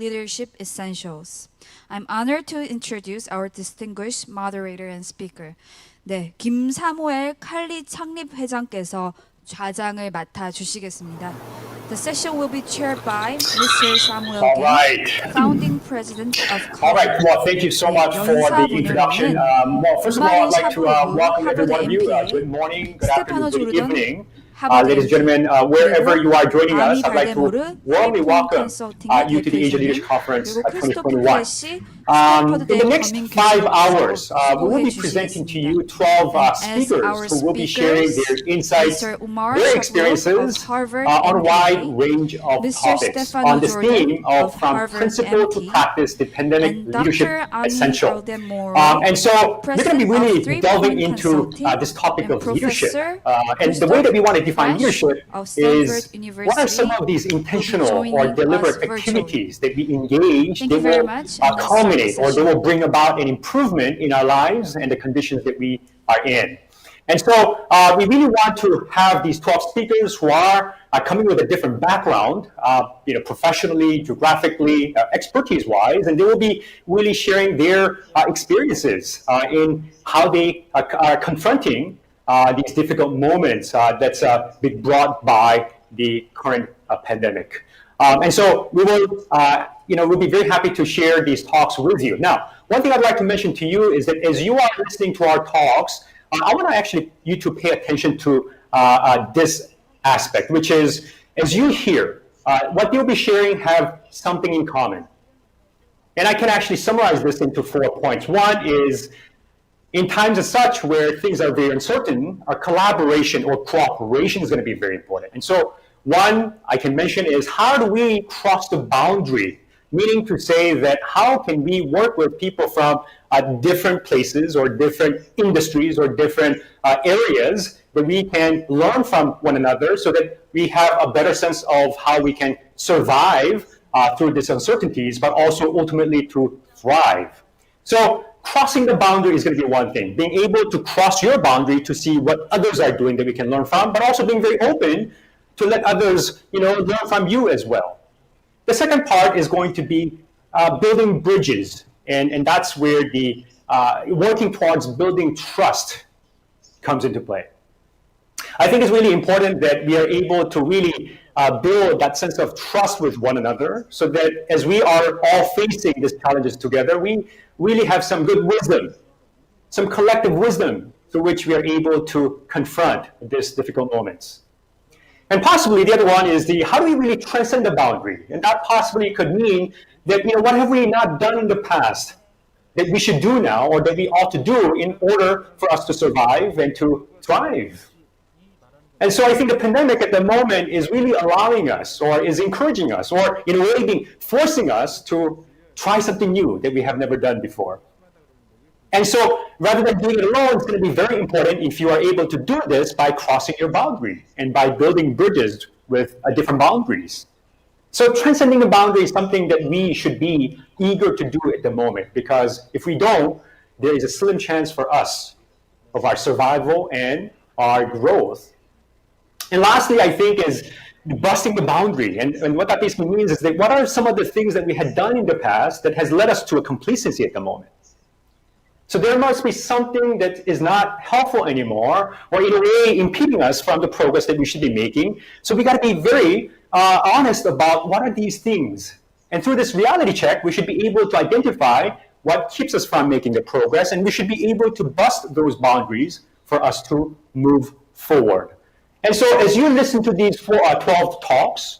Leadership Essentials. I'm honored to introduce our distinguished moderator and speaker. 네, 김사무엘 칼리 창립회장께서 좌장을 맡아 주시겠습니다. The session will be chaired by Mr. Samuel All Kim, right. founding president of All College. right. Well, thank you so much for the introduction. Well, first of all, I'd like to welcome every one of you. Good morning, good afternoon, good evening. Ladies and gentlemen, wherever you are joining us, I'd like to warmly welcome you to the Asia Leadership Conference 2021. In the next 5 hours, we will be presenting to you 12 speakers who will be sharing their insights, their experiences on a wide range of topics on this theme of from principle to practice, the pandemic leadership essential. And so we're going to be really delving into this topic of leadership. And the way that we want to define leadership is what are some of these intentional or deliberate activities that we engage that will culminate or they will bring about an improvement in our lives and the conditions that we are in. And so we really want to have these 12 speakers who are coming with a different background, professionally, geographically, expertise-wise, and they will be really sharing their experiences in how they are confronting these difficult moments that's been brought by the current pandemic. And so we will, we'll be very happy to share these talks with you. Now, one thing I'd like to mention to you is that as you are listening to our talks, I want to actually you to pay attention to this aspect, which is as you hear, what you'll be sharing have something in common. And I can actually summarize this into 4 points. One is, in times as such where things are very uncertain, our collaboration or cooperation is going to be very important. And so one I can mention is how do we cross the boundary, meaning to say that how can we work with people from different places or different industries or different areas that we can learn from one another so that we have a better sense of how we can survive through these uncertainties, but also ultimately to thrive. So crossing the boundary is going to be one thing, being able to cross your boundary to see what others are doing that we can learn from, but also being very open to let others, learn from you as well. The second part is going to be building bridges, and that's where the working towards building trust comes into play. I think it's really important that we are able to really build that sense of trust with one another so that as we are all facing these challenges together, we really have some good wisdom, some collective wisdom through which we are able to confront these difficult moments. And possibly the other one is how do we really transcend the boundary? And that possibly could mean that, what have we not done in the past that we should do now or that we ought to do in order for us to survive and to thrive? And so I think the pandemic at the moment is really allowing us or is encouraging us or in a way forcing us to try something new that we have never done before. And so rather than doing it alone, it's going to be very important if you are able to do this by crossing your boundary and by building bridges with different boundaries. So transcending the boundary is something that we should be eager to do at the moment, because if we don't, there is a slim chance for us of our survival and our growth. And lastly, I think is busting the boundary. And what that basically means is that what are some of the things that we had done in the past that has led us to a complacency at the moment? So there must be something that is not helpful anymore, or in a way impeding us from the progress that we should be making. So we got to be very honest about what are these things. And through this reality check, we should be able to identify what keeps us from making the progress, and we should be able to bust those boundaries for us to move forward. And so as you listen to these 12 talks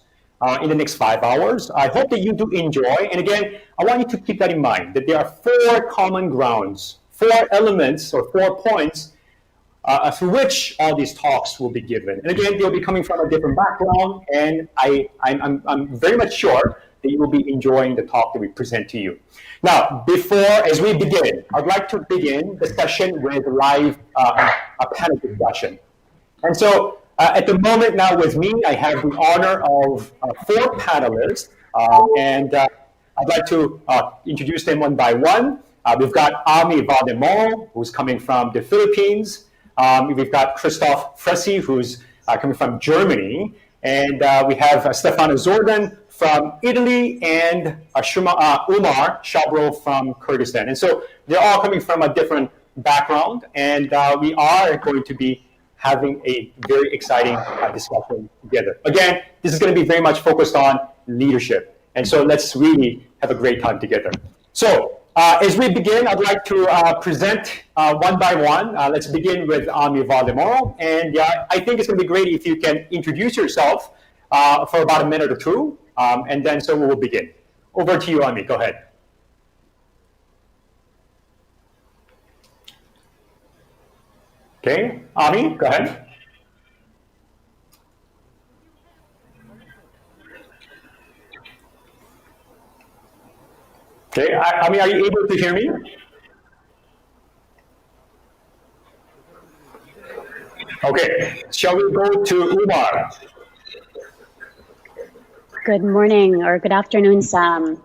in the next 5 hours, I hope that you do enjoy. And again, I want you to keep that in mind, that there are 4 common grounds, 4 elements or 4 points through which all these talks will be given. And again, they'll be coming from a different background, and I'm very much sure that you will be enjoying the talk that we present to you. Now, as we begin, I'd like to begin the session with live a panel discussion. And so at the moment now with me, I have the honor of 4 panelists, and I'd like to introduce them one by one. We've got Ami Valdemoro, who's coming from the Philippines. We've got Christoph Fresi, who's coming from Germany. And we have Stefano Zordan from Italy, and Umar Shabro from Kyrgyzstan. And so they're all coming from a different background, and we are going to be having a very exciting discussion together. Again, this is going to be very much focused on leadership. And so let's really have a great time together. So as we begin, I'd like to present one by one. Let's begin with Ami Valdemoro. And I think it's going to be great if you can introduce yourself for about a minute or two. And then so we will begin. Over to you, Ami. Go ahead. Okay, Ami, go ahead. Okay, Ami, are you able to hear me? Okay, shall we go to Umar? Good morning or good afternoon, Sam.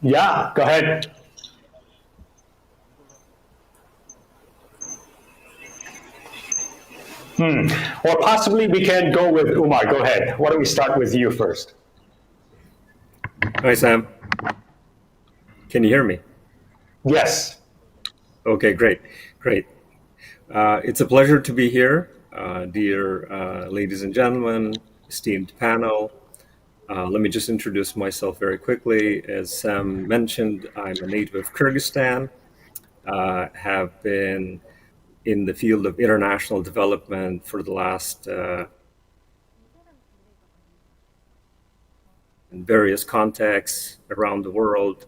Yeah, go ahead. Or possibly we can go with Umar. Go ahead. Why don't we start with you first? Hi, Sam. Can you hear me? Yes. Okay, great. It's a pleasure to be here, dear ladies and gentlemen, esteemed panel. Let me just introduce myself very quickly. As Sam mentioned, I'm a native of Kyrgyzstan, have been in the field of international development for the last in various contexts around the world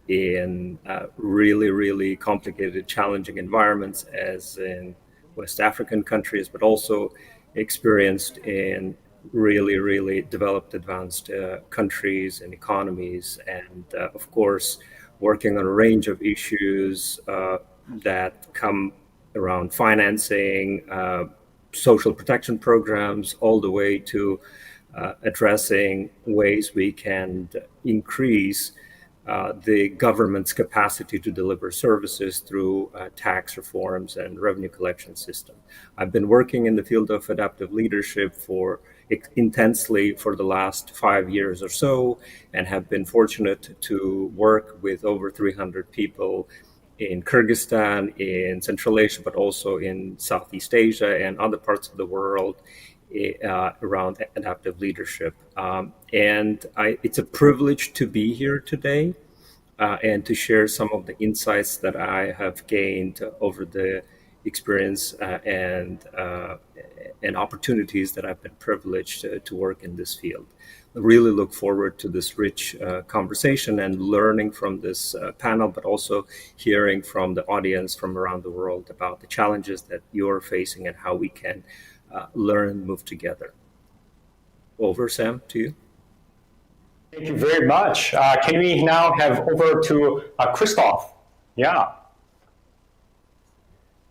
in really complicated, challenging environments, as in West African countries, but also experienced in really developed, advanced countries and economies, and of course, working on a range of issues that come around financing, social protection programs, all the way to addressing ways we can increase the government's capacity to deliver services through tax reforms and revenue collection system. I've been working in the field of adaptive leadership intensely for the last 5 years or so, and have been fortunate to work with over 300 people in Kyrgyzstan, in Central Asia, but also in Southeast Asia and other parts of the world around adaptive leadership. It's a privilege to be here today and to share some of the insights that I have gained over the experience and opportunities that I've been privileged to work in this field. I really look forward to this rich conversation and learning from this panel, but also hearing from the audience from around the world about the challenges that you're facing and how we can learn and move together. Over, Sam, to you. Thank you very much. Can we now have over to Christoph? Yeah.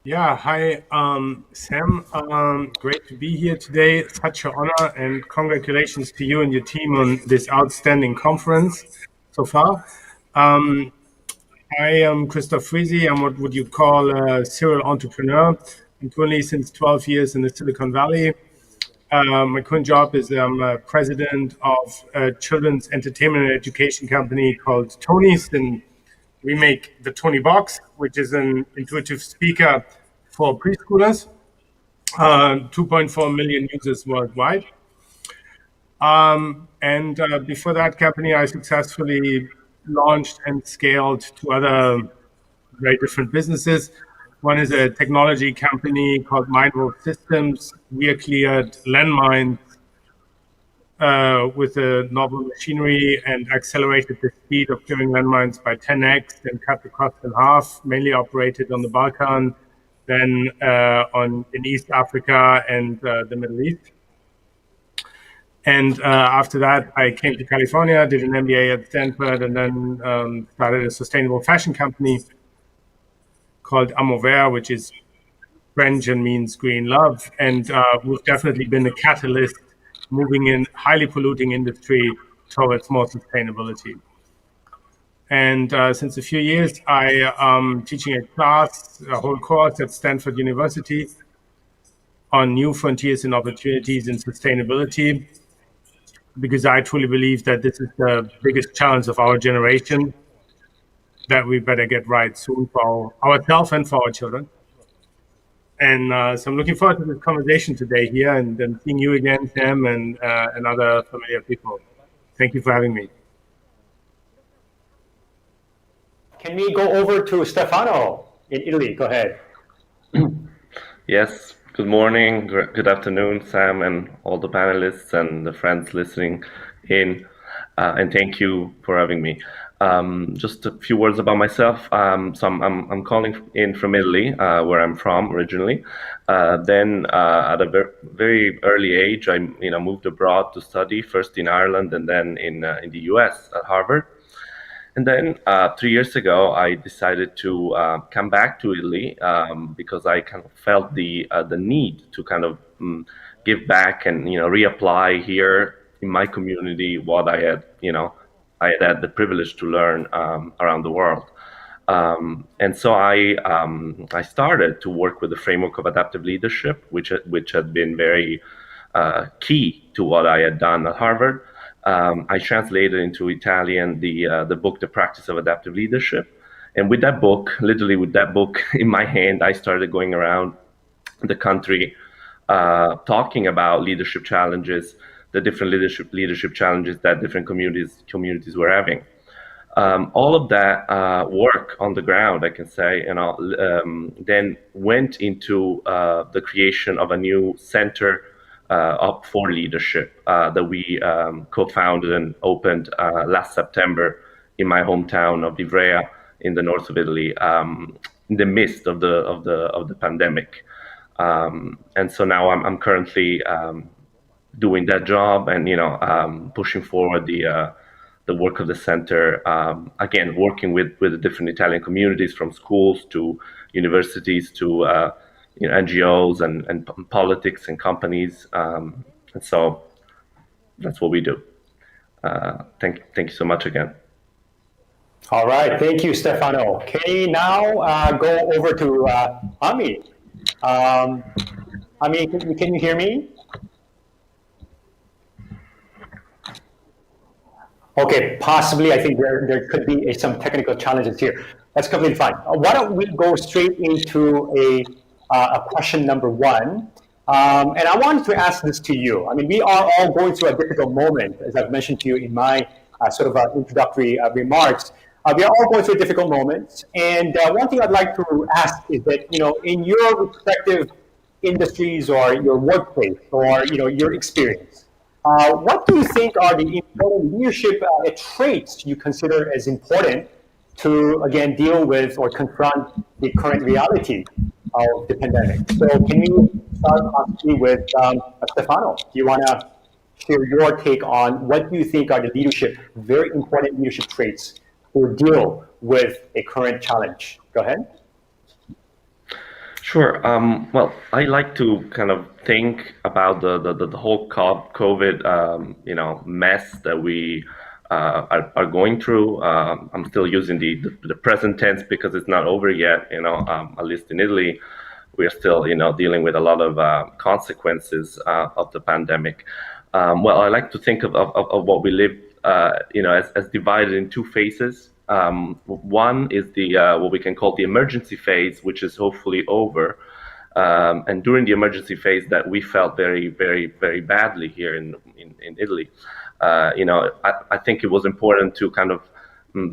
Yeah, hi, Sam. Great to be here today. Such an honor, and congratulations to you and your team on this outstanding conference so far. I am Christoph Friesi. I'm what would you call a serial entrepreneur. I'm currently since 12 years in the Silicon Valley. My current job is I'm president of a children's entertainment and education company called Tony's, and we make the Tony Box, which is an intuitive speaker for preschoolers, 2.4 million users worldwide. And before that company, I successfully launched and scaled two other very different businesses. One is a technology company called Mindworld Systems. We cleared landmines with a novel machinery and accelerated the speed of clearing landmines by 10x and cut the cost in half, mainly operated on the Balkan, then in East Africa and the Middle East. And after that, I came to California, did an MBA at Stanford, and then started a sustainable fashion company called Amover, which is French and means green love. And we've definitely been a catalyst moving in highly polluting industry towards more sustainability. And since a few years, I am teaching a whole course at Stanford University on new frontiers and opportunities in sustainability. because I truly believe that this is the biggest challenge of our generation that we better get right soon for ourselves and for our children. And so I'm looking forward to this conversation today here and then seeing you again, Sam, and other familiar people. Thank you for having me. Can we go over to Stefano in Italy? Go ahead. Yes, good morning, good afternoon, Sam, and all the panelists and the friends listening in, and thank you for having me. Just a few words about myself. So I'm calling in from Italy, where I'm from originally. Then at a very early age, I moved abroad to study, first in Ireland and then in the US at Harvard. And then 3 years ago, I decided to come back to Italy because I kind of felt the need to kind of give back and reapply here in my community what I had the privilege to learn around the world. And so I started to work with the framework of adaptive leadership, which had been very key to what I had done at Harvard. I translated into Italian the book, The Practice of Adaptive Leadership. And with that book, literally with that book in my hand, I started going around the country talking about leadership challenges, the different leadership challenges that different communities were having. All of that work on the ground, I can say, then went into the creation of a new center up for leadership that we co-founded and opened last September in my hometown of Ivrea in the north of Italy, in the midst of the pandemic. And so now I'm currently doing that job and pushing forward the work of the center. Again, working with the different Italian communities, from schools to universities to NGOs and politics and companies, and so that's what we do. Thank you so much again. All right, thank you, Stefano. Okay, now go over to Ami. Ami, can you hear me? Okay, possibly. I think there could be some technical challenges here. That's completely fine. Why don't we go straight into a question number one? And I wanted to ask this to you. I mean, we are all going through a difficult moment, as I've mentioned to you in my sort of introductory remarks. We are all going through difficult moments. And one thing I'd like to ask is that, in your respective industries or your workplace or, your experience, what do you think are the important leadership traits you consider as important to, again, deal with or confront the current reality of the pandemic? So can we start possibly with Stefano? Do you want to share your take on what do you think are the very important leadership traits to deal with a current challenge? Go ahead. Sure. Well, I like to kind of think about the whole COVID, mess that we are going through. I'm still using the present tense because it's not over yet. At least in Italy, we are still, dealing with a lot of consequences of the pandemic. Well, I like to think of what we live, as divided in two phases. One is the what we can call the emergency phase, which is hopefully over. And during the emergency phase that we felt very, very, very badly here in Italy, I think it was important to kind of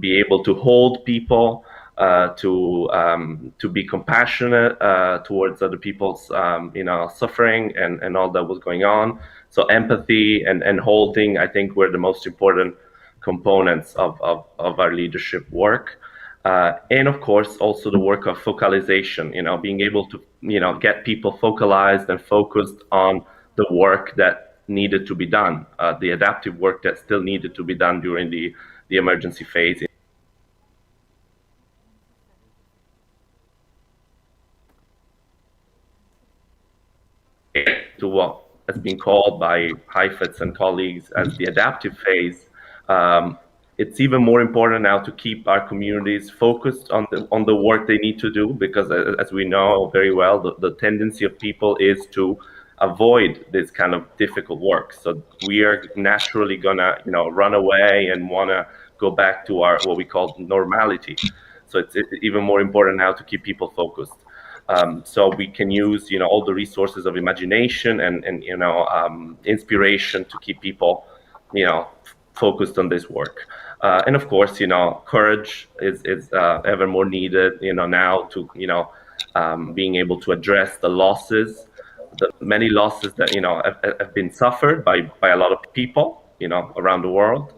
be able to hold people, to be compassionate towards other people's suffering and all that was going on. So empathy and holding, I think, were the most important components of our leadership work. And of course, also the work of focalization, being able to, get people focalized and focused on the work that needed to be done, the adaptive work that still needed to be done during the emergency phase. To what has been called by Heifetz and colleagues as the adaptive phase. It's even more important now to keep our communities focused on the work they need to do, because as we know very well, the tendency of people is to avoid this kind of difficult work. So we are naturally gonna, run away and wanna go back to our what we call normality. So it's even more important now to keep people focused. So we can use, all the resources of imagination and inspiration to keep people, focused on this work. And of course, courage is ever more needed, now to, being able to address the losses, the many losses that, have been suffered by a lot of people, around the world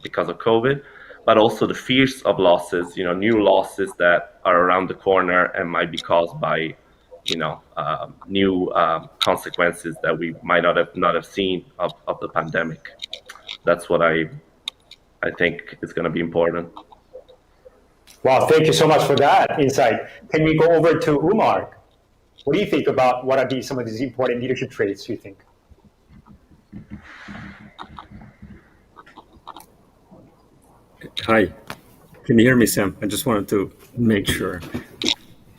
because of COVID, but also the fears of losses, new losses that are around the corner and might be caused by, new consequences that we might not have seen of the pandemic. That's what I think is going to be important. Wow, thank you so much for that insight. Can we go over to Umar? What do you think about what are some of these important leadership traits you think? Hi, can you hear me, Sam? I just wanted to make sure.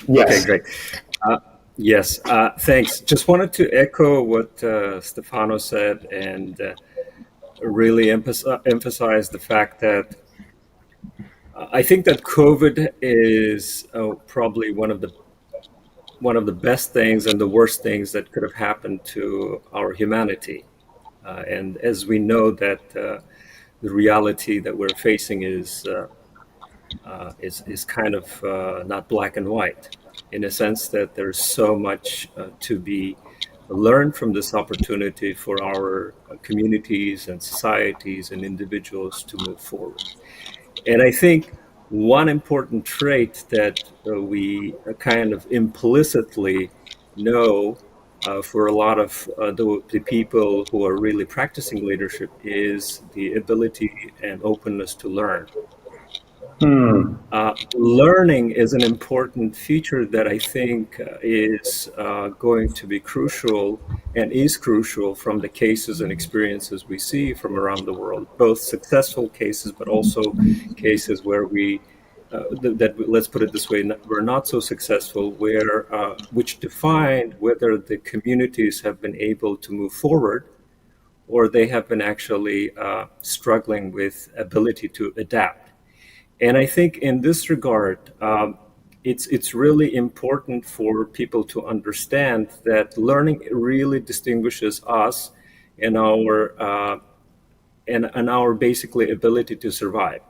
Yes. Okay, great. Yes, thanks. Just wanted to echo what Stefano said and really emphasize the fact that I think that COVID is probably one of the best things and the worst things that could have happened to our humanity. And as we know that the reality that we're facing is kind of not black and white, in a sense that there's so much to be learned from this opportunity for our communities and societies and individuals to move forward. And I think one important trait that we kind of implicitly know for a lot of the people who are really practicing leadership is the ability and openness to learn. Learning is an important feature that I think is going to be crucial and is crucial from the cases and experiences we see from around the world, both successful cases, but also cases where let's put it this way, we're not so successful, which defined whether the communities have been able to move forward or they have been actually struggling with ability to adapt. And I think in this regard, it's really important for people to understand that learning really distinguishes us and our basically ability to survive.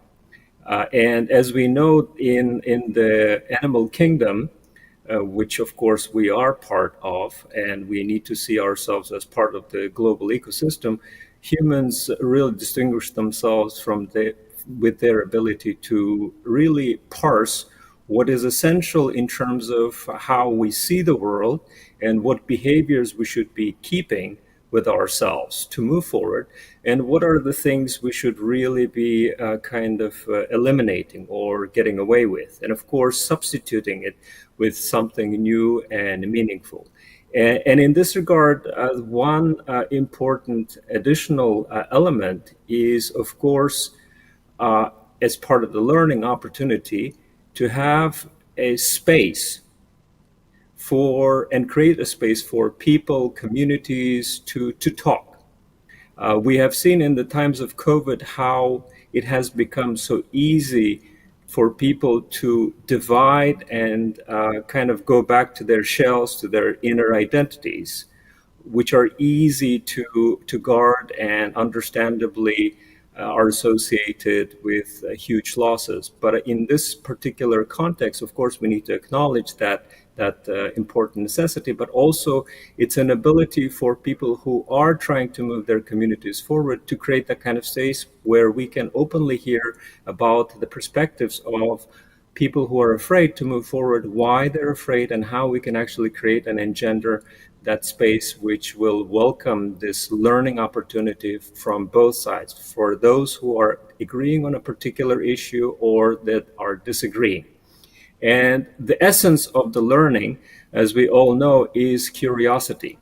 And as we know in the animal kingdom, which of course we are part of, and we need to see ourselves as part of the global ecosystem, humans really distinguish themselves with their ability to really parse what is essential in terms of how we see the world and what behaviors we should be keeping with ourselves to move forward, and what are the things we should really be eliminating or getting away with, and of course substituting it with something new and meaningful. And in this regard, one important additional element is, of course, as part of the learning opportunity, to have a space and create a space for people, communities to talk. We have seen in the times of COVID how it has become so easy for people to divide and kind of go back to their shells, to their inner identities, which are easy to guard and understandably are associated with huge losses. But in this particular context, of course, we need to acknowledge that important necessity, but also it's an ability for people who are trying to move their communities forward to create that kind of space where we can openly hear about the perspectives of people who are afraid to move forward, why they're afraid, and how we can actually create and engender that space which will welcome this learning opportunity from both sides, for those who are agreeing on a particular issue or that are disagreeing. And the essence of the learning, as we all know, is curiosity.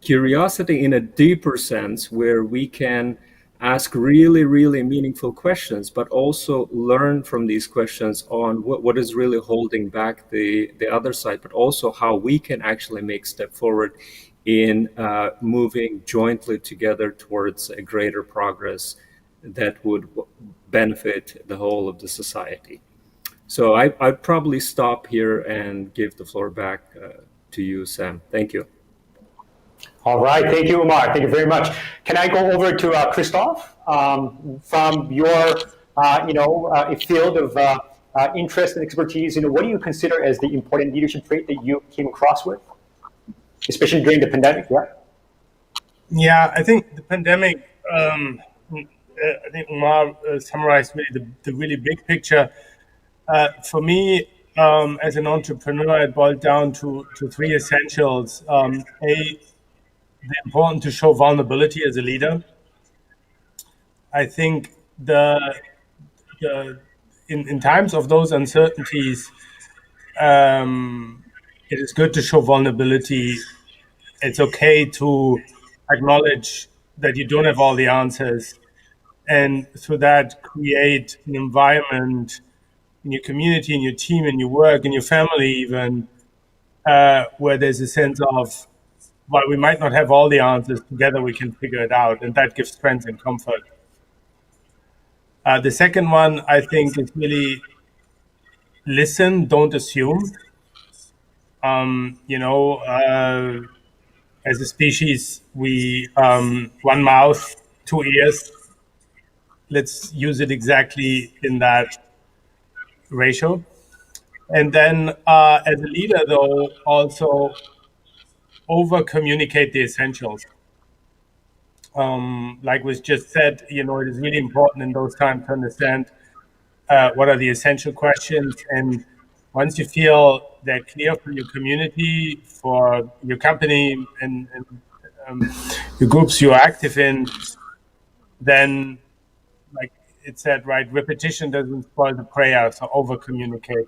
Curiosity in a deeper sense, where we can ask really, really meaningful questions, but also learn from these questions on what is really holding back the other side, but also how we can actually make step forward in moving jointly together towards a greater progress that would benefit the whole of the society. So I'd probably stop here and give the floor back to you, Sam. Thank you. All right, thank you, Umar. Thank you very much. Can I go over to Christoph from your, field of interest and expertise? What do you consider as the important leadership trait that you came across with, especially during the pandemic? Yeah. Yeah, I think the pandemic. I think Umar summarized really the really big picture. For me, as an entrepreneur, it boiled down to three essentials. The important to show vulnerability as a leader. I think in times of those uncertainties, it is good to show vulnerability. It's okay to acknowledge that you don't have all the answers, and through that create an environment in your community, in your team, in your work, in your family even, where there's a sense of, while we might not have all the answers, together we can figure it out, and that gives strength and comfort. The second one, I think, is really listen, don't assume. As a species, we one mouth, two ears. Let's use it exactly in that ratio. And then as a leader, though, also over-communicate the essentials. Like was just said, it is really important in those times to understand what are the essential questions. And once you feel they're clear for your community, for your company, and the groups you're active in, then, like it said, right, repetition doesn't spoil the prayer, so over-communicate.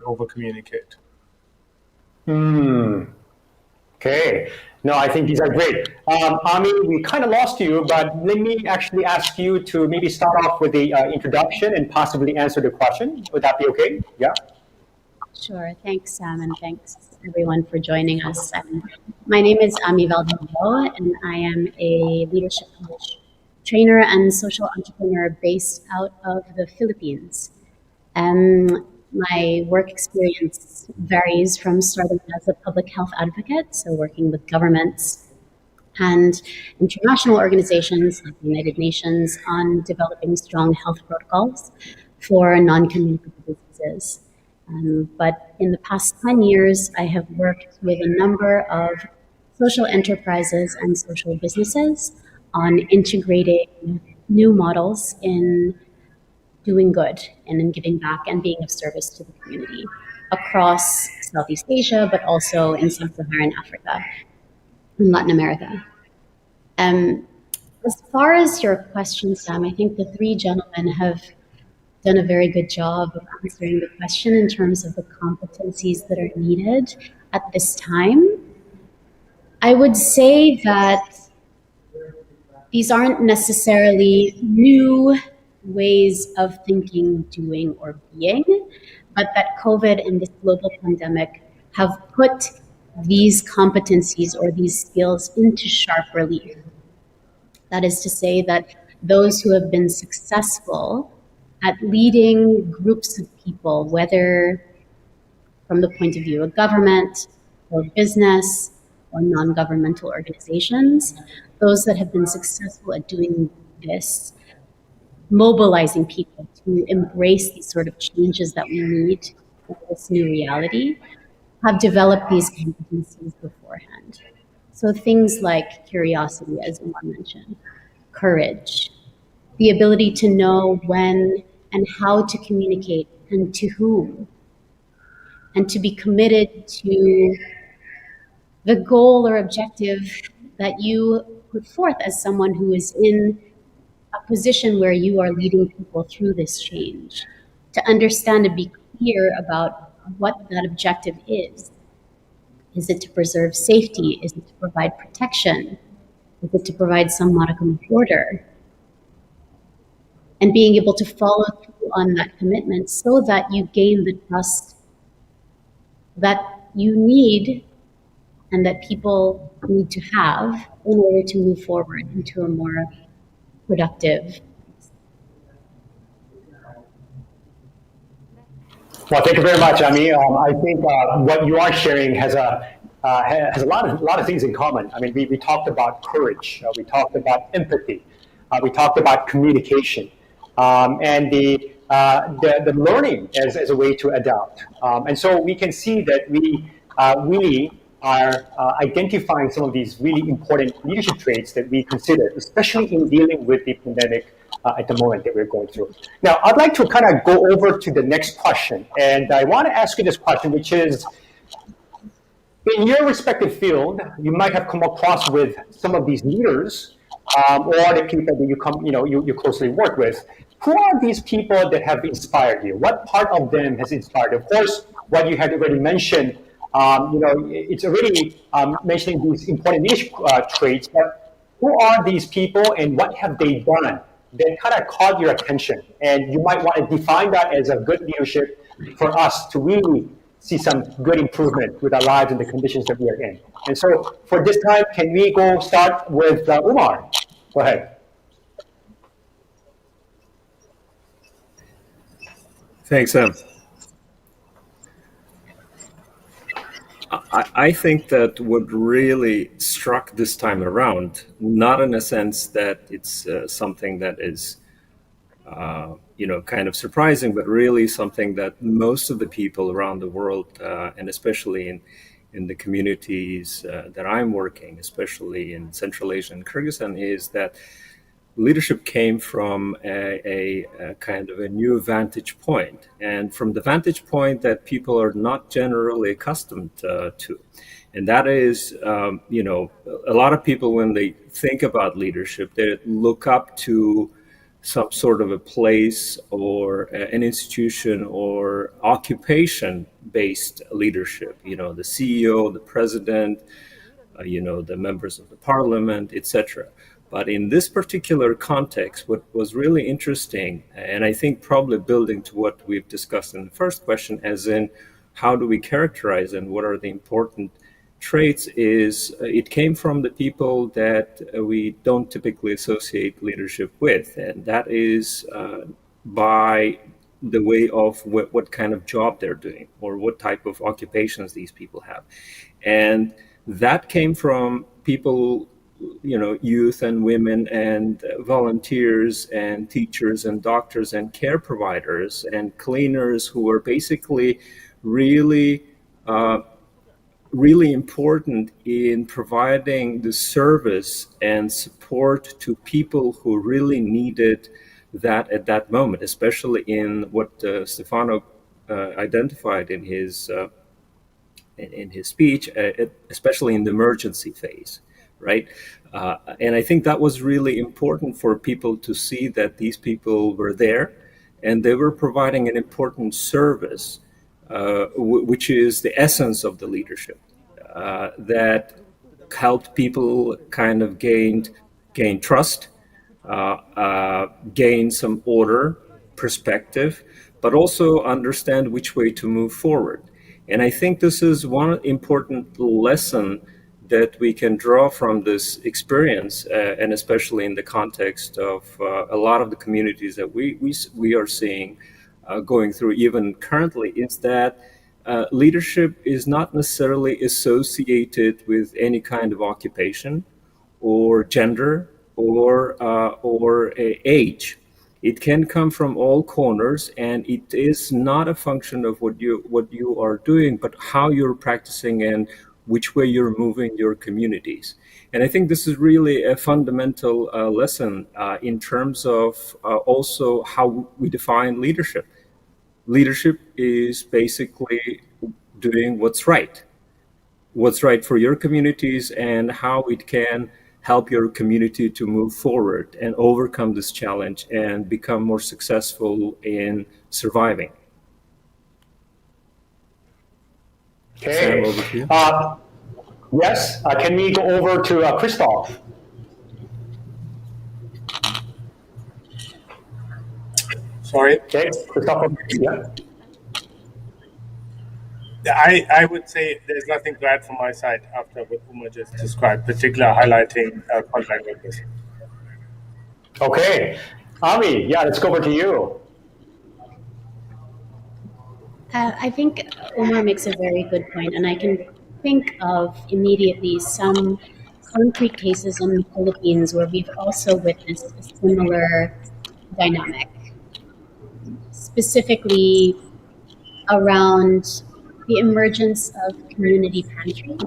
Okay. No, I think these are great. Ami, we kind of lost you, but let me actually ask you to maybe start off with the introduction and possibly answer the question. Would that be okay? Yeah. Sure. Thanks, Sam, and thanks everyone for joining us. My name is Ami Valdivia, and I am a leadership coach, trainer, and social entrepreneur based out of the Philippines. My work experience varies from starting as a public health advocate, so working with governments and international organizations like the United Nations on developing strong health protocols for non-communicable diseases. But in the past 10 years, I have worked with a number of social enterprises and social businesses on integrating new models in doing good and in giving back and being of service to the community across Southeast Asia, but also in Sub-Saharan Africa and Latin America. As far as your question, Sam, I think the three gentlemen have done a very good job of answering the question in terms of the competencies that are needed at this time. I would say that these aren't necessarily new ways of thinking, doing, or being, but that COVID and this global pandemic have put these competencies or these skills into sharp relief. That is to say that those who have been successful at leading groups of people, whether from the point of view of government or business or non-governmental organizations, those that have been successful at doing this, mobilizing people to embrace these sort of changes that we need for this new reality, have developed these competencies beforehand. So things like curiosity, as Umar mentioned, courage, the ability to know when and how to communicate and to whom, and to be committed to the goal or objective that you put forth as someone who is in a position where you are leading people through this change, to understand and be clear about what that objective is. Is it to preserve safety? Is it to provide protection? Is it to provide some modicum of order? And being able to follow through on that commitment so that you gain the trust that you need and that people need to have in order to move forward into a more productive. Well, thank you very much, Ami. I think what you are sharing has a lot of things in common. I mean, we talked about courage, we talked about empathy, we talked about communication, and the learning as a way to adapt. And so we can see that we really are identifying some of these really important leadership traits that we consider, especially in dealing with the pandemic at the moment that we're going through. Now, I'd like to kind of go over to the next question. And I want to ask you this question, which is, in your respective field, you might have come across with some of these leaders or the people that you closely work with. Who are these people that have inspired you? What part of them has inspired you? Of course, what you had already mentioned, it's already mentioning these important leadership traits, but who are these people and what have they done that kind of caught your attention? And you might want to define that as a good leadership for us to really see some good improvement with our lives and the conditions that we are in. And so for this time, can we go start with Umar? Go ahead. Thanks, Sam. I think that what really struck this time around, not in a sense that it's something that is, kind of surprising, but really something that most of the people around the world, and especially in the communities that I'm working, especially in Central Asia and Kyrgyzstan, is that leadership came from a kind of a new vantage point, and from the vantage point that people are not generally accustomed to. And that is, a lot of people, when they think about leadership, they look up to some sort of a place or an institution or occupation-based leadership, the CEO, the president, the members of the parliament, etc. But in this particular context, what was really interesting, and I think probably building to what we've discussed in the first question, as in how do we characterize and what are the important traits, is it came from the people that we don't typically associate leadership with. And that is by the way of what kind of job they're doing or what type of occupations these people have. And that came from people, youth and women and volunteers and teachers and doctors and care providers and cleaners who are basically really important in providing the service and support to people who really needed that at that moment, especially in what Stefano identified in his speech, especially in the emergency phase, right? And I think that was really important for people to see that these people were there and they were providing an important service, which is the essence of the leadership, that helped people kind of gain trust, gain some order, perspective, but also understand which way to move forward. And I think this is one important lesson that we can draw from this experience, and especially in the context of a lot of the communities that we are seeing going through even currently, is that leadership is not necessarily associated with any kind of occupation or gender or age. It can come from all corners, and it is not a function of what you are doing, but how you're practicing and which way you're moving your communities. And I think this is really a fundamental lesson in terms of also how we define leadership. Leadership is basically doing what's right for your communities and how it can help your community to move forward and overcome this challenge and become more successful in surviving. Okay. Sam, over to you. Yes. Can we go over to Christoph? Sorry. Okay, Christoph. Yeah. I would say there's nothing to add from my side after what Uma just described, particularly highlighting contract workers. Okay. Ami, yeah, let's go over to you. I think Omar makes a very good point, and I can think of immediately some concrete cases in the Philippines where we've also witnessed a similar dynamic, specifically around the emergence of community pantries,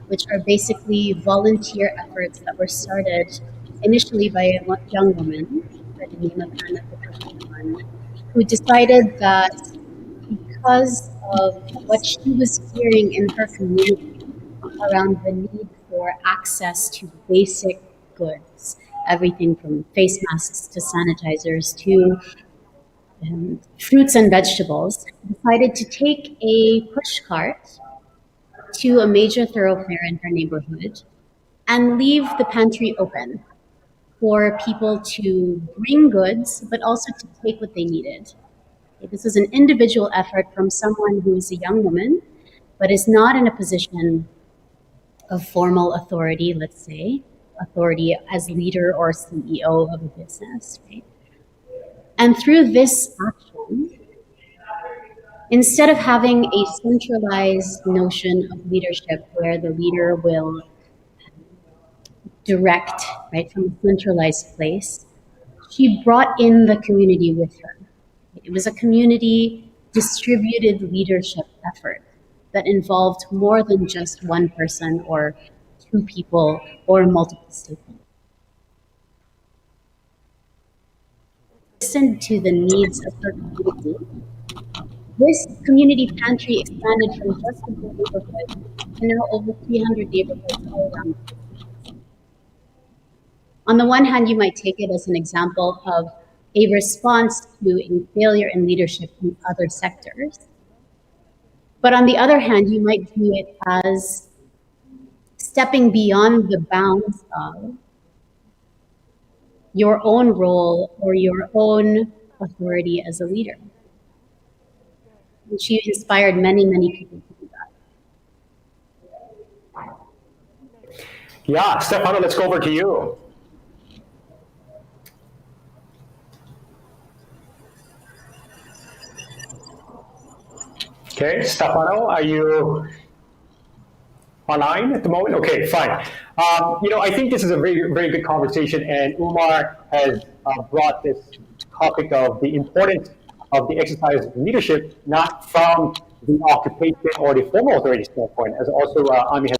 which are basically volunteer efforts that were started initially by a young woman by the name of Anna Pagkakiman, who decided that because of what she was hearing in her community around the need for access to basic goods, everything from face masks to sanitizers to fruits and vegetables, decided to take a push cart to a major thoroughfare in her neighborhood and leave the pantry open for people to bring goods, but also to take what they needed. This was an individual effort from someone who is a young woman, but is not in a position of formal authority, let's say, authority as leader or CEO of a business, right? And through this action, instead of having a centralized notion of leadership where the leader will direct, right, from a centralized place, she brought in the community with her. It was a community distributed leadership effort that involved more than just one person or two people or multiple stakeholders. Listened to the needs of her community. This community pantry expanded from just a neighborhood to now over 300 neighborhoods all around. On the one hand, you might take it as an example of a response to a failure in leadership in other sectors. But on the other hand, you might view it as stepping beyond the bounds of your own role or your own authority as a leader. And she inspired many, many people to do that. Yeah, Stefano, let's go over to you. Okay, Stefano, are you online at the moment? Okay, fine. I think this is a very, very good conversation, and Umar has brought this topic of the importance of the exercise of leadership, not from the occupation or the formal authority standpoint, as also Ami has.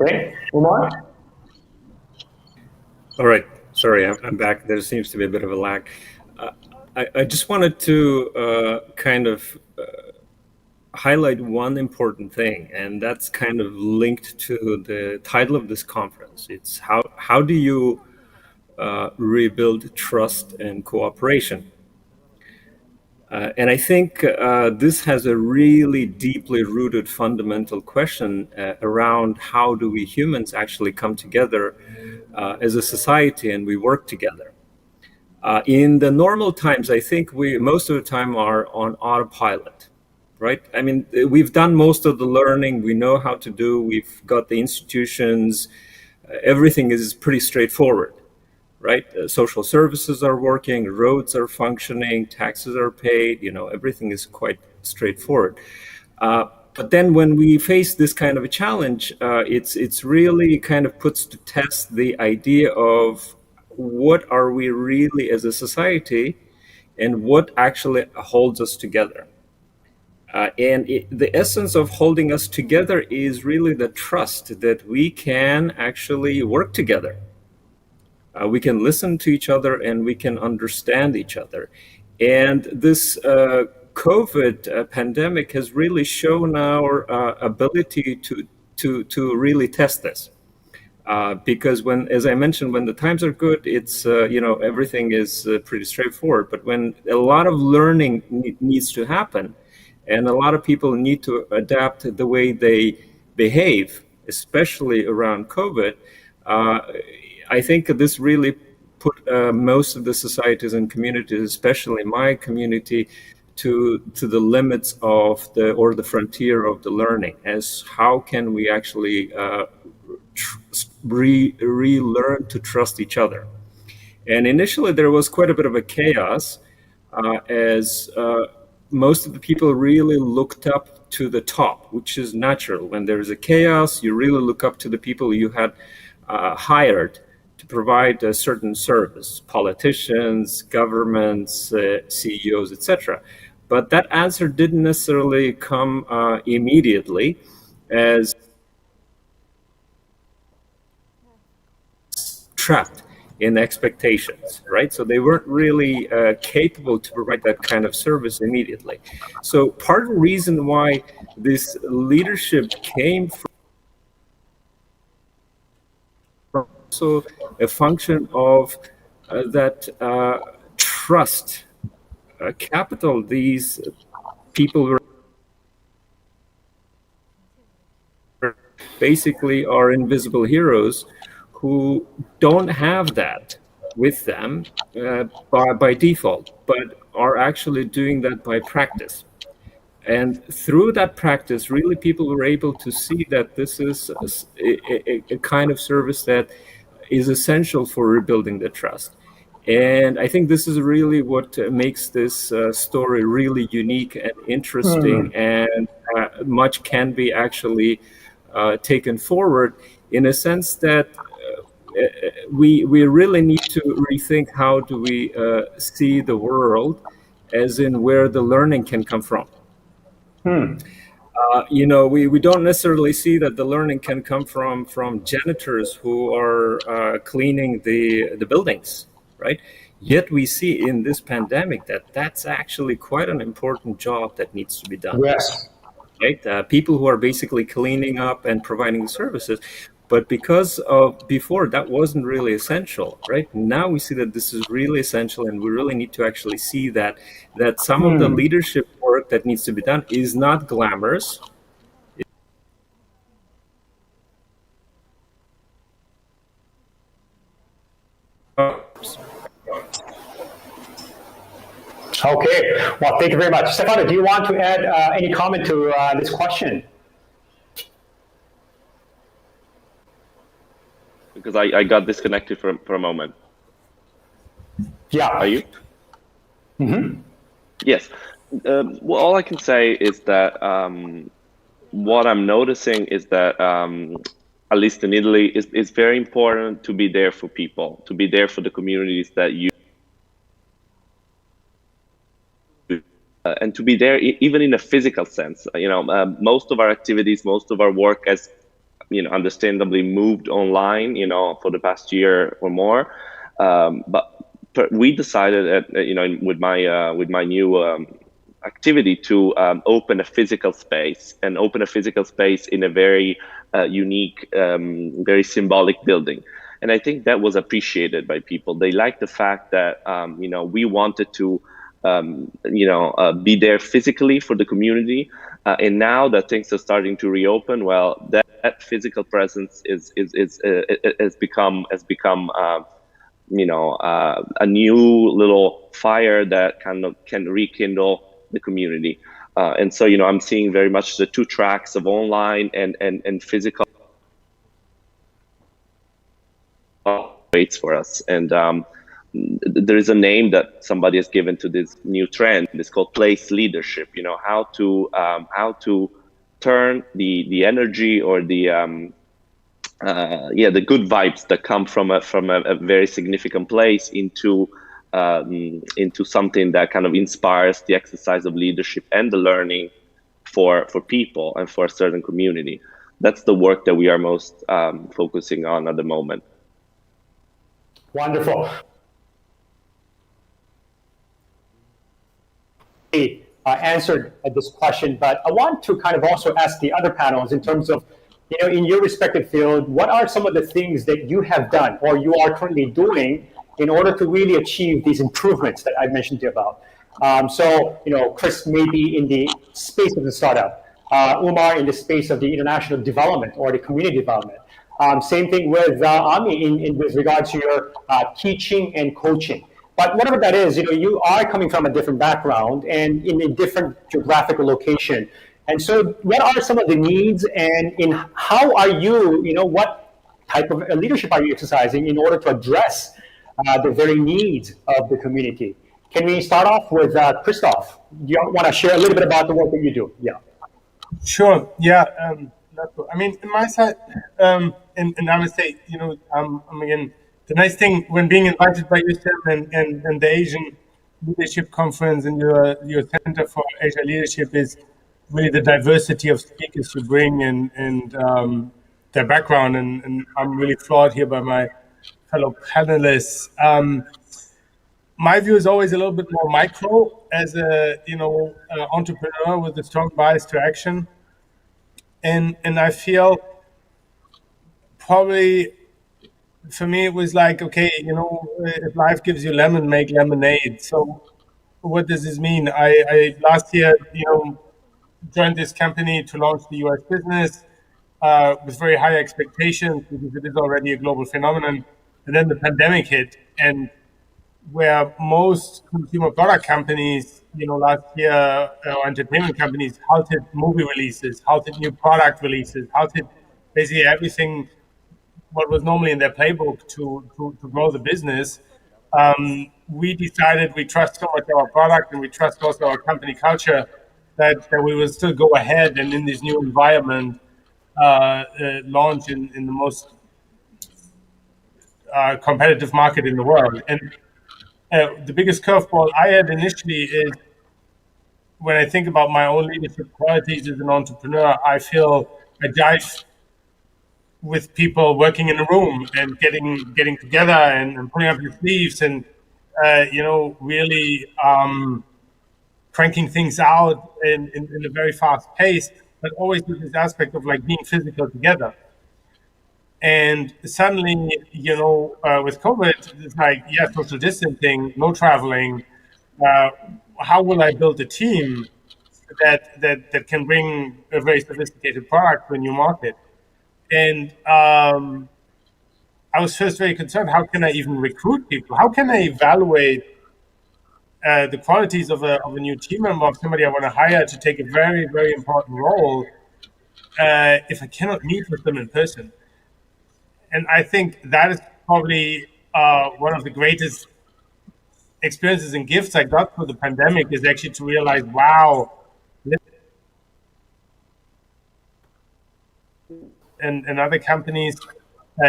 Okay, Umar? All right. Sorry, I'm back. There seems to be a bit of a lag. I just wanted to highlight one important thing, and that's kind of linked to the title of this conference. It's how do you rebuild trust and cooperation? And I think this has a really deeply rooted fundamental question around how do we humans actually come together as a society and we work together. In the normal times, I think we most of the time are on autopilot, right? I mean, we've done most of the learning, we know how to do, we've got the institutions, everything is pretty straightforward, right? Social services are working, roads are functioning, taxes are paid, everything is quite straightforward. But then when we face this kind of a challenge, it's really kind of puts to test the idea of what are we really as a society and what actually holds us together. The essence of holding us together is really the trust that we can actually work together. We can listen to each other and we can understand each other. And this COVID pandemic has really shown our ability to really test this. Because as I mentioned, when the times are good, it's, everything is pretty straightforward. But when a lot of learning needs to happen and a lot of people need to adapt the way they behave, especially around COVID, I think this really put most of the societies and communities, especially my community, to the limits of the frontier of the learning, as how can we actually relearn to trust each other. And initially there was quite a bit of a chaos, as most of the people really looked up to the top, which is natural. When there's a chaos, you really look up to the people you had hired to provide a certain service: politicians, governments, CEOs, etc. But that answer didn't necessarily come immediately, as trapped in expectations, right? So they weren't really capable to provide that kind of service immediately. So part of the reason why this leadership came from also a function of that trust capital these people were basically are invisible heroes who don't have that with them by default, but are actually doing that by practice. And through that practice, really people were able to see that this is a kind of service that is essential for rebuilding the trust. And I think this is really what makes this story really unique and interesting, and much can be actually taken forward, in a sense that we really need to rethink how do we see the world, as in where the learning can come from. We don't necessarily see that the learning can come from janitors who are cleaning the buildings, right? Yet we see in this pandemic that that's actually quite an important job that needs to be done. Yes. Right? People who are basically cleaning up and providing the services. But because of before that wasn't really essential, right? Now we see that this is really essential, and we really need to actually see that some of the leadership work that needs to be done is not glamorous. Okay, well, thank you very much. Stefano, do you want to add any comment to this question? Because I got disconnected for a moment. Yeah. Are you? Mm-hmm. Yes. Well, all I can say is that what I'm noticing is that, at least in Italy, it's very important to be there for people, to be there for the communities that you, and to be there even in a physical sense. Most of our activities, most of our work has, understandably moved online, for the past year or more. But we decided, with my new activity, to open a physical space, and open a physical space in a very unique, very symbolic building. And I think that was appreciated by people. They liked the fact that, we wanted to, be there physically for the community. And now that things are starting to reopen, well, that physical presence has become a new little fire that kind of can rekindle the community. And so, I'm seeing very much the two tracks of online and physical waits for us. And there is a name that somebody has given to this new trend. It's called place leadership. How to turn the energy or the good vibes that come from a very significant place into something that kind of inspires the exercise of leadership and the learning for people and for a certain community. That's the work that we are most focusing on at the moment. Wonderful. Answered this question, but I want to kind of also ask the other panels in terms of, in your respective field, what are some of the things that you have done or you are currently doing in order to really achieve these improvements that I mentioned to you about? So, Chris may be in the space of the startup, Umar in the space of the international development or the community development. Same thing with Ami with regards to your teaching and coaching. But whatever that is, you are coming from a different background and in a different geographical location. And so, what are some of the needs, and in how are you, what type of leadership are you exercising in order to address the very needs of the community? Can we start off with Christoph? Do you want to share a little bit about the work that you do? Yeah. Sure. Yeah. I mean, in my side, and I would say, again, the nice thing when being invited by yourself and the Asian Leadership Conference and your Center for Asia Leadership is really the diversity of speakers you bring and their background. And I'm really floored here by my fellow panelists. My view is always a little bit more micro as an entrepreneur with a strong bias to action. And I feel probably for me it was like, okay, if life gives you lemon, make lemonade. So what does this mean? I last year, joined this company to launch the US business with very high expectations because it is already a global phenomenon. And then the pandemic hit, and where most consumer product companies, last year, entertainment companies halted movie releases, halted new product releases, halted basically everything what was normally in their playbook to grow the business. We decided we trust so much our product and we trust also our company culture that we will still go ahead and in this new environment launch in the most competitive market in the world. And the biggest curveball I had initially is when I think about my own leadership qualities as an entrepreneur, I feel I dive with people working in a room and getting together and pulling up your sleeves and really cranking things out in a very fast pace, but always with this aspect of like being physical together. And suddenly, with COVID, it's like, social distancing, no traveling. How will I build a team that can bring a very sophisticated product to a new market? And I was first very concerned. How can I even recruit people? How can I evaluate the qualities of a new team member, of somebody I want to hire to take a very, very important role, if I cannot meet with them in person? And I think that is probably one of the greatest experiences and gifts I got through the pandemic is actually to realize, wow, and other companies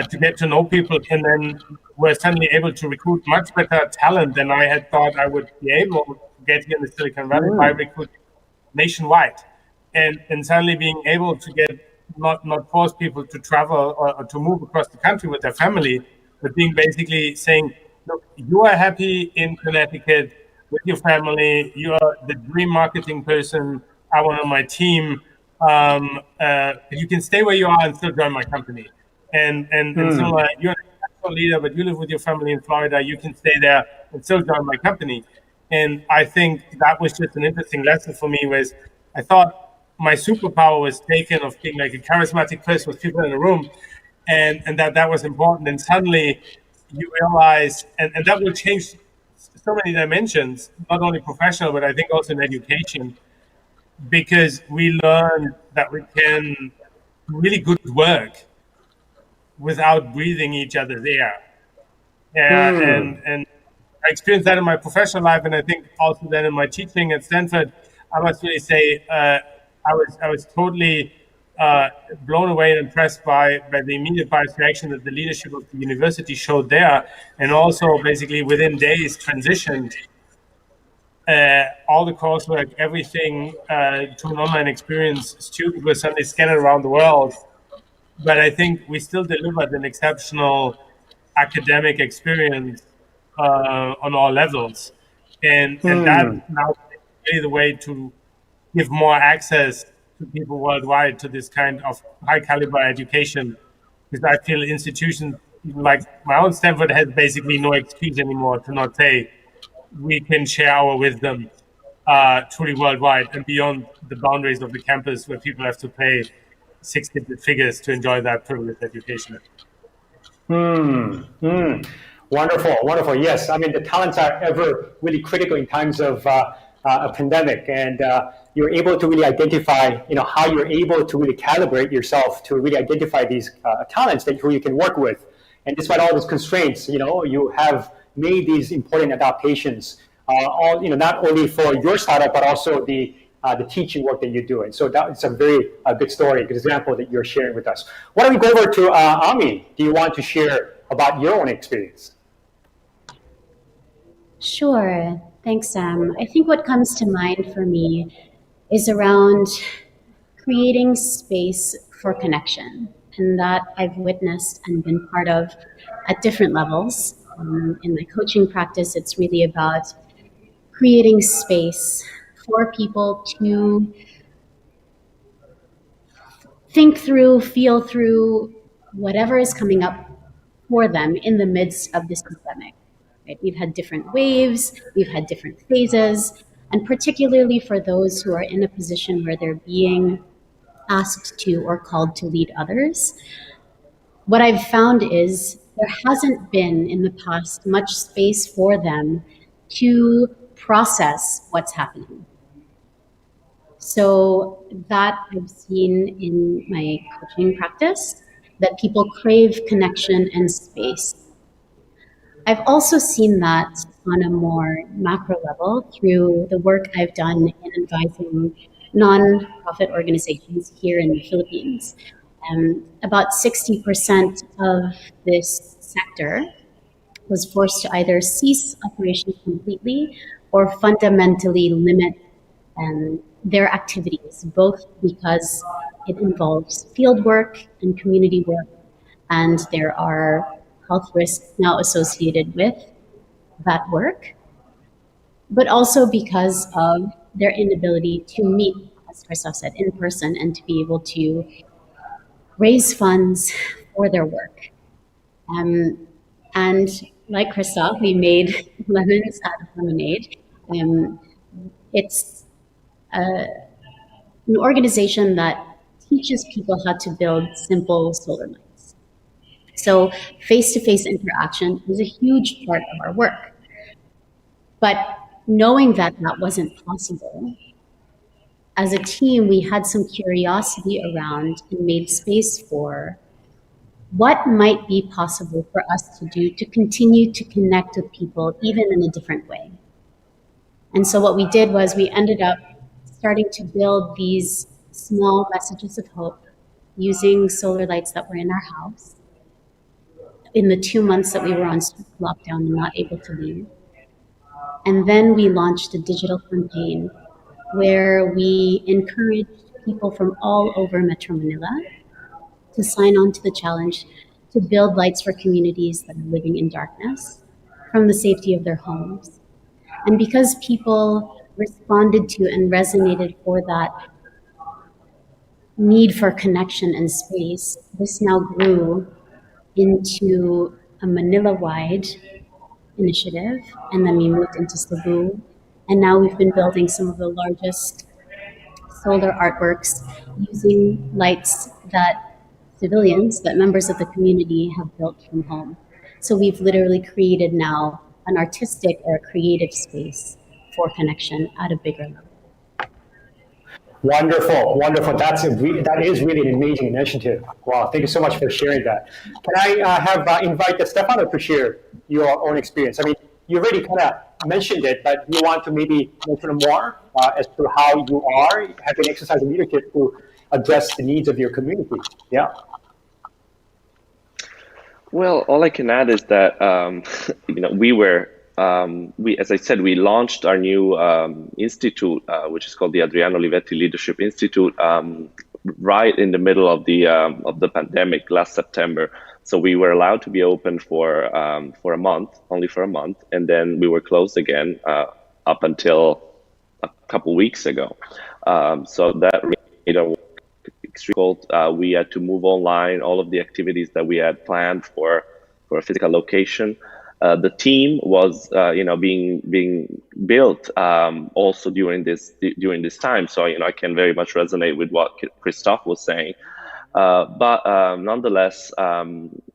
to get to know people, and then we're suddenly able to recruit much better talent than I had thought I would be able to get here in the Silicon Valley by recruiting nationwide. And suddenly being able to get not force people to travel or to move across the country with their family, but being basically saying, look, you are happy in Connecticut with your family, you are the dream marketing person, I want on my team, you can stay where you are and still join my company. And so you're a national leader, but you live with your family in Florida, you can stay there and still join my company. And I think that was just an interesting lesson for me, was I thought my superpower was taken of being like a charismatic person with people in the room, and that was important. And suddenly you realize, and that will change so many dimensions, not only professional, but I think also in education, because we learn that we can do really good work without breathing each other's air. And I experienced that in my professional life, and I think also then in my teaching at Stanford, I must really say I was totally blown away and impressed by the immediate bias reaction that the leadership of the university showed there, and also basically within days transitioned all the coursework, everything to an online experience. Students were suddenly scattered around the world, but I think we still delivered an exceptional academic experience on all levels, and that now is really the way to give more access to people worldwide to this kind of high caliber education, because I feel institutions like my own Stanford has basically no excuse anymore to not say we can share our wisdom truly worldwide and beyond the boundaries of the campus where people have to pay six-digit figures to enjoy that privileged education. Wonderful, wonderful. Yes, I mean the talents are ever really critical in times of a pandemic, and you're able to really identify, how you're able to really calibrate yourself to really identify these talents that you can work with. And despite all these constraints, you have made these important adaptations, all not only for your startup but also the teaching work that you do. And so that's a very good story, good example that you're sharing with us. Why don't we go over to Ami? Do you want to share about your own experience? Sure. Thanks, Sam. I think what comes to mind for me is around creating space for connection, and that I've witnessed and been part of at different levels. In my coaching practice, it's really about creating space for people to think through, feel through whatever is coming up for them in the midst of this pandemic. Right? We've had different waves, we've had different phases, and particularly for those who are in a position where they're being asked to or called to lead others, what I've found is there hasn't been in the past much space for them to process what's happening. So that I've seen in my coaching practice, that people crave connection and space. I've also seen that on a more macro level through the work I've done in advising nonprofit organizations here in the Philippines. About 60% of this sector was forced to either cease operations completely or fundamentally limit their activities, both because it involves field work and community work, and there are health risks now associated with that work, but also because of their inability to meet, as Christoph said, in person and to be able to raise funds for their work. And like Christoph, we made lemons out of lemonade. It's an organization that teaches people how to build simple solar lights. So face-to-face interaction is a huge part of our work. But knowing that that wasn't possible, as a team, we had some curiosity around and made space for what might be possible for us to do to continue to connect with people, even in a different way. And so what we did was we ended up starting to build these small messages of hope using solar lights that were in our house in the 2 months that we were on lockdown and not able to leave. And then we launched a digital campaign where we encouraged people from all over Metro Manila to sign on to the challenge to build lights for communities that are living in darkness from the safety of their homes. And because people responded to and resonated for that need for connection and space, this now grew into a Manila-wide initiative, and then we moved into Cebu, and now we've been building some of the largest solar artworks using lights that civilians, that members of the community have built from home. So we've literally created now an artistic or a creative space for connection at a bigger level. Wonderful, wonderful. That is really an amazing initiative. Wow, thank you so much for sharing that. Can I have invite Stefano to share your own experience? I mean, you already kind of mentioned it, but you want to maybe mention more as to how you have been exercising leadership to address the needs of your community. Yeah. Well, all I can add is that as I said, we launched our new institute, which is called the Adriano Olivetti Leadership Institute, right in the middle of the pandemic last September. So we were allowed to be open for a month, only for a month, and then we were closed again up until a couple weeks ago. So that made our work extremely difficult. We had to move online all of the activities that we had planned for a physical location. The team was, being built also during this time. So I can very much resonate with what Christoph was saying. But nonetheless,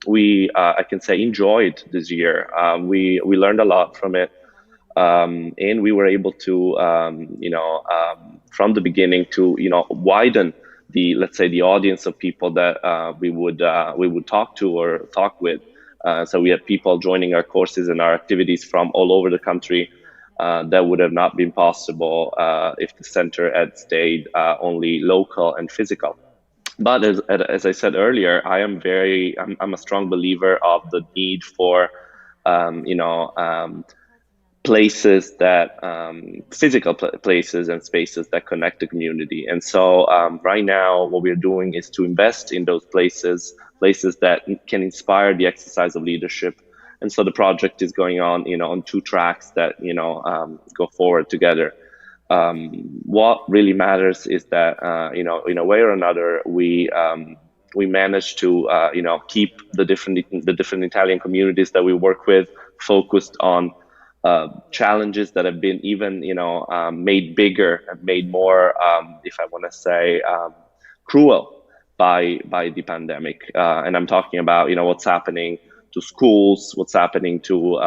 we I can say enjoyed this year. We learned a lot from it, and we were able to from the beginning to widen the, let's say, the audience of people that we would talk to or talk with. So we had people joining our courses and our activities from all over the country. That would have not been possible if the center had stayed only local and physical. But as I said earlier, I'm a strong believer of the need for places that physical places and spaces that connect the community. And so right now what we're doing is to invest in those places that can inspire the exercise of leadership. And so the project is going on on two tracks that go forward together. What really matters is that in a way or another we manage to keep the different Italian communities that we work with focused on challenges that have been even made bigger and made more, if I want to say, cruel by the pandemic. And I'm talking about what's happening to schools, what's happening to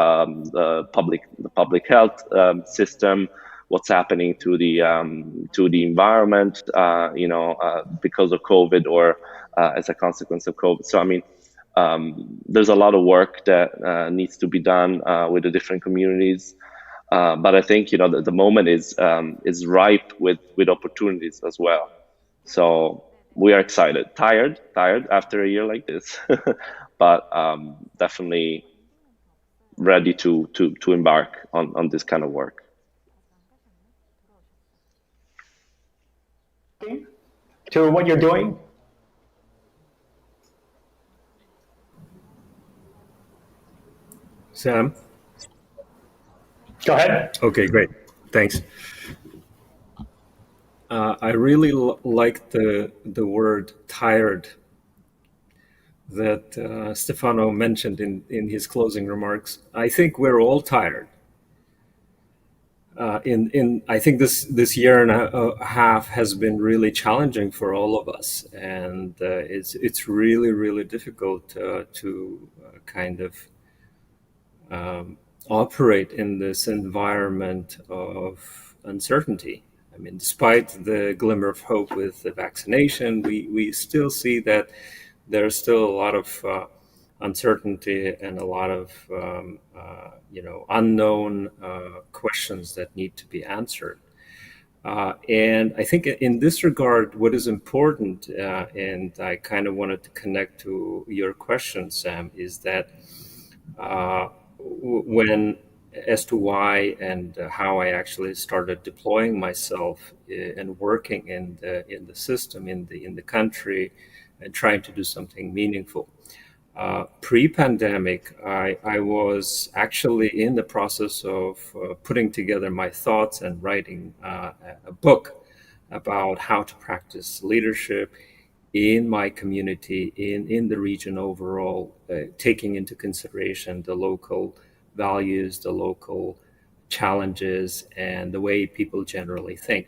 the public health system, what's happening to the environment, because of COVID or as a consequence of COVID. So I mean, there's a lot of work that needs to be done with the different communities, but I think the moment is ripe with opportunities as well. So we are excited, tired after a year like this, but definitely ready to embark on this kind of work. To what you're doing? Sam? Go ahead. Okay, great. Thanks. I really like the word tired that Stefano mentioned in his closing remarks. I think we're all tired. I think this year and a half has been really challenging for all of us, and it's really difficult to kind of operate in this environment of uncertainty. I mean, despite the glimmer of hope with the vaccination, we still see that there's still a lot of uncertainty and a lot of unknown questions that need to be answered. And I think in this regard, what is important, and I kind of wanted to connect to your question, Sam, is that when as to why and how I actually started deploying myself and working in the system, in the country, and trying to do something meaningful. Pre-pandemic, I was actually in the process of putting together my thoughts and writing a book about how to practice leadership in my community, in the region overall, taking into consideration the local values, the local challenges, and the way people generally think.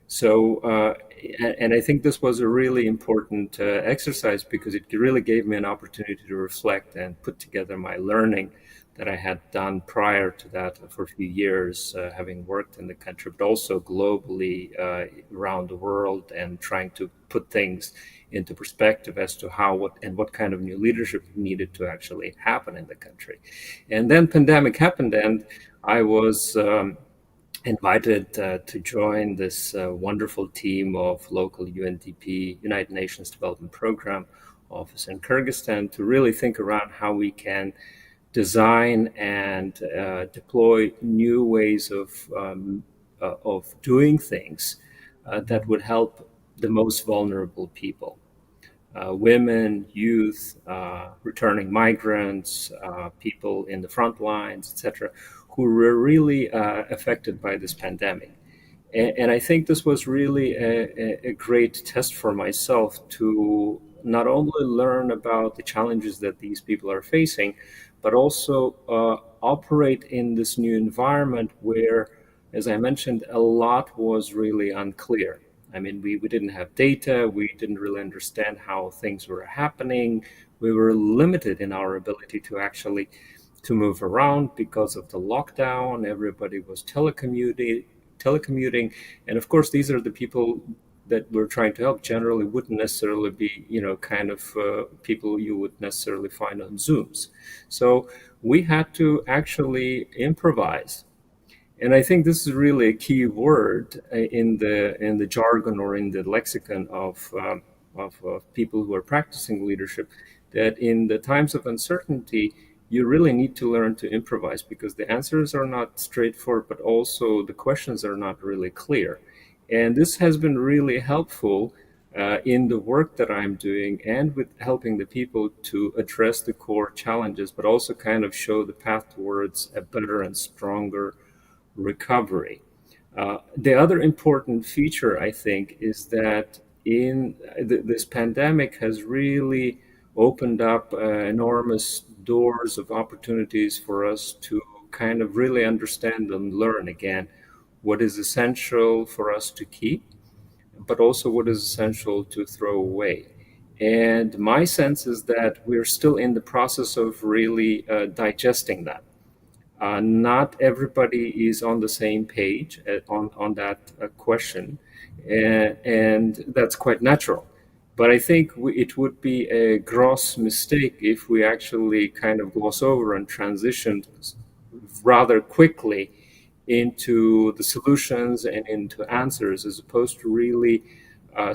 So, and I think this was a really important exercise because it really gave me an opportunity to reflect and put together my learning that I had done prior to that for a few years, having worked in the country, but also globally around the world, and trying to put things into perspective as to what kind of new leadership needed to actually happen in the country. And then pandemic happened, and I was invited to join this wonderful team of local UNDP, United Nations Development Program office in Kyrgyzstan, to really think around how we can design and deploy new ways of doing things that would help the most vulnerable people. Women, youth, returning migrants, people in the front lines, etc., who were really affected by this pandemic. And I think this was really a great test for myself to not only learn about the challenges that these people are facing, but also operate in this new environment where, as I mentioned, a lot was really unclear. I mean, we didn't have data. We didn't really understand how things were happening. We were limited in our ability to actually to move around because of the lockdown. Everybody was telecommuting, and of course, these are the people that we're trying to help. Generally, wouldn't necessarily be kind of people you would necessarily find on Zooms. So we had to actually improvise, and I think this is really a key word in the jargon or in the lexicon of people who are practicing leadership. That in the times of uncertainty, you really need to learn to improvise, because the answers are not straightforward, but also the questions are not really clear. And this has been really helpful in the work that I'm doing, and with helping the people to address the core challenges, but also kind of show the path towards a better and stronger recovery. The other important feature, I think, is that this pandemic has really opened up enormous doors of opportunities for us to kind of really understand and learn again what is essential for us to keep, but also what is essential to throw away. And my sense is that we're still in the process of really digesting that. Not everybody is on the same page on that question, and that's quite natural. But I think it would be a gross mistake if we actually kind of gloss over and transition rather quickly into the solutions and into answers, as opposed to really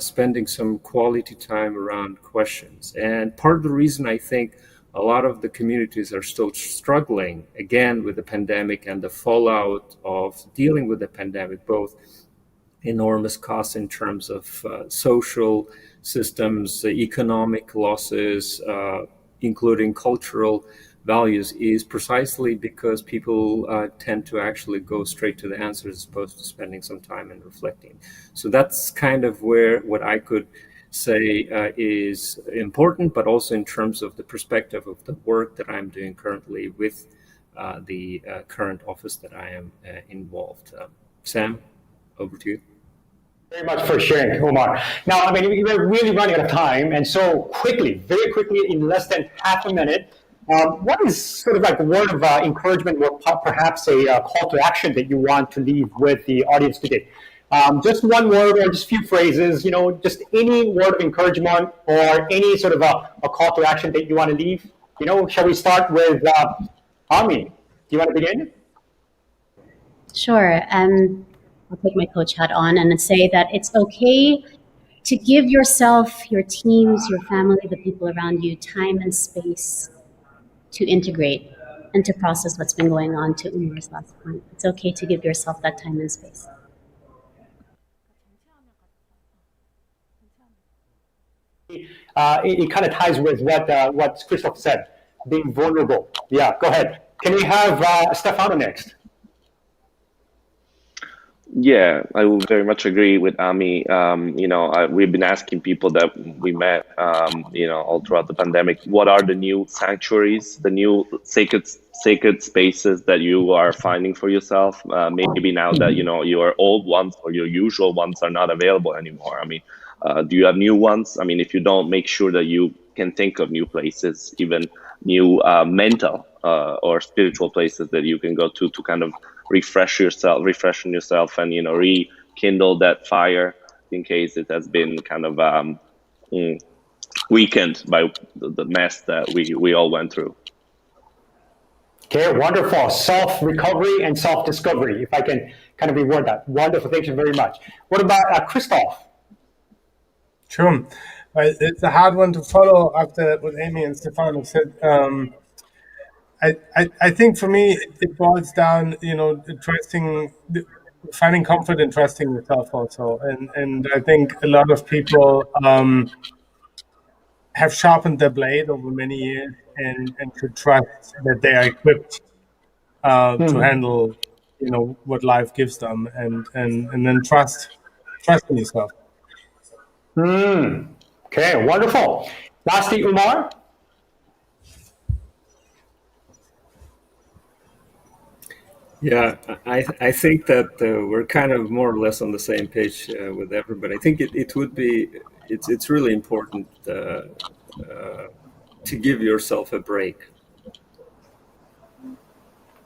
spending some quality time around questions. And part of the reason I think a lot of the communities are still struggling, again, with the pandemic and the fallout of dealing with the pandemic, both enormous costs in terms of social systems, economic losses, including cultural values, is precisely because people tend to actually go straight to the answers as opposed to spending some time and reflecting. So that's kind of where what I could say is important, but also in terms of the perspective of the work that I'm doing currently with the current office that I am involved. Sam, over to you. Very much for sharing, Omar. Now, I mean, we're really running out of time, and so quickly, very quickly, in less than half a minute, what is sort of like a word of encouragement, or perhaps a call to action that you want to leave with the audience today? Just one word or just a few phrases, just any word of encouragement or any sort of a call to action that you want to leave. Shall we start with Ami? Do you want to begin? Sure. I'll take my coach hat on and say that it's okay to give yourself, your teams, your family, the people around you, time and space to integrate and to process what's been going on, to Umar's last point. It's okay to give yourself that time and space. It kind of ties with what Christoph said, being vulnerable. Yeah, go ahead. Can we have Stefano next? Yeah, I will very much agree with Ami. We've been asking people that we met, all throughout the pandemic, what are the new sanctuaries, the new sacred spaces that you are finding for yourself? Maybe now that, your old ones or your usual ones are not available anymore. I mean, do you have new ones? I mean, if you don't, make sure that you can think of new places, even new mental or spiritual places that you can go to kind of refreshen yourself and rekindle that fire in case it has been kind of weakened by the mess that we all went through. Okay, wonderful. Self-recovery and self-discovery, if I can kind of reword that. Wonderful, thank you very much. What about Christoph? Sure. It's a hard one to follow after what Amy and Stefano said. I think for me, it boils down, finding comfort in trusting yourself also. And I think a lot of people have sharpened their blade over many years and should trust that they are equipped to handle, what life gives them, and then trust in yourself. Okay, wonderful. Lastly, Umar? Yeah, I think that we're kind of more or less on the same page with everybody. I think it would be it's really important to give yourself a break.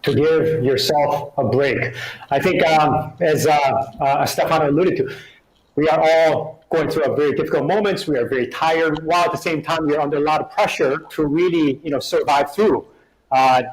To give yourself a break. I think, as Stefano alluded to, we are all going through a very difficult moments. We are very tired, while at the same time we are under a lot of pressure to really, survive through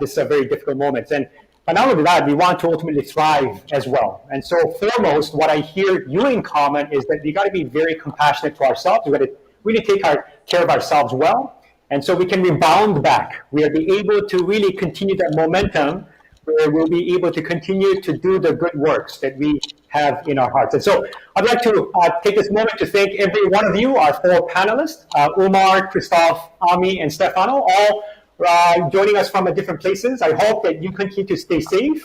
this very difficult moments. And but not only that, we want to ultimately thrive as well. And so, foremost, what I hear you in common is that we got to be very compassionate to ourselves. We got to really take care of ourselves well, and so we can rebound back. We will be able to really continue that momentum where we'll be able to continue to do the good works that we have in our hearts. And so I'd like to take this moment to thank every one of you, our four panelists, Umar, Christoph, Ami, and Stefano, all joining us from different places. I hope that you continue to stay safe.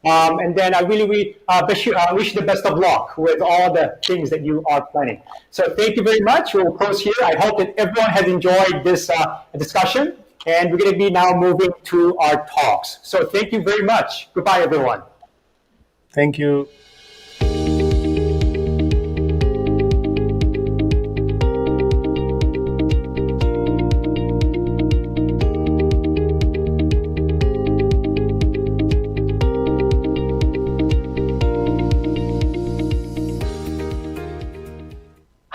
And then I really wish you the best of luck with all the things that you are planning. So thank you very much. We'll close here. I hope that everyone has enjoyed this discussion. And we're going to be now moving to our talks. So thank you very much. Goodbye, everyone. Thank you.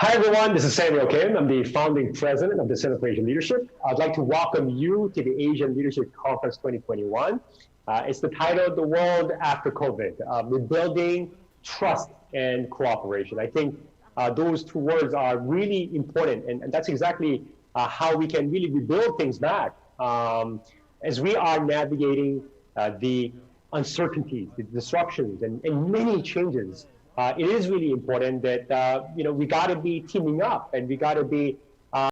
Hi, everyone. This is Samuel Kim. I'm the founding president of the Center for Asian Leadership. I'd like to welcome you to the Asian Leadership Conference 2021. It's the title, The World After COVID, Rebuilding Trust and Cooperation. I think those two words are really important, and that's exactly how we can really rebuild things back as we are navigating the uncertainties, the disruptions, and many changes. It is really important that we got to be teaming up, and we got to be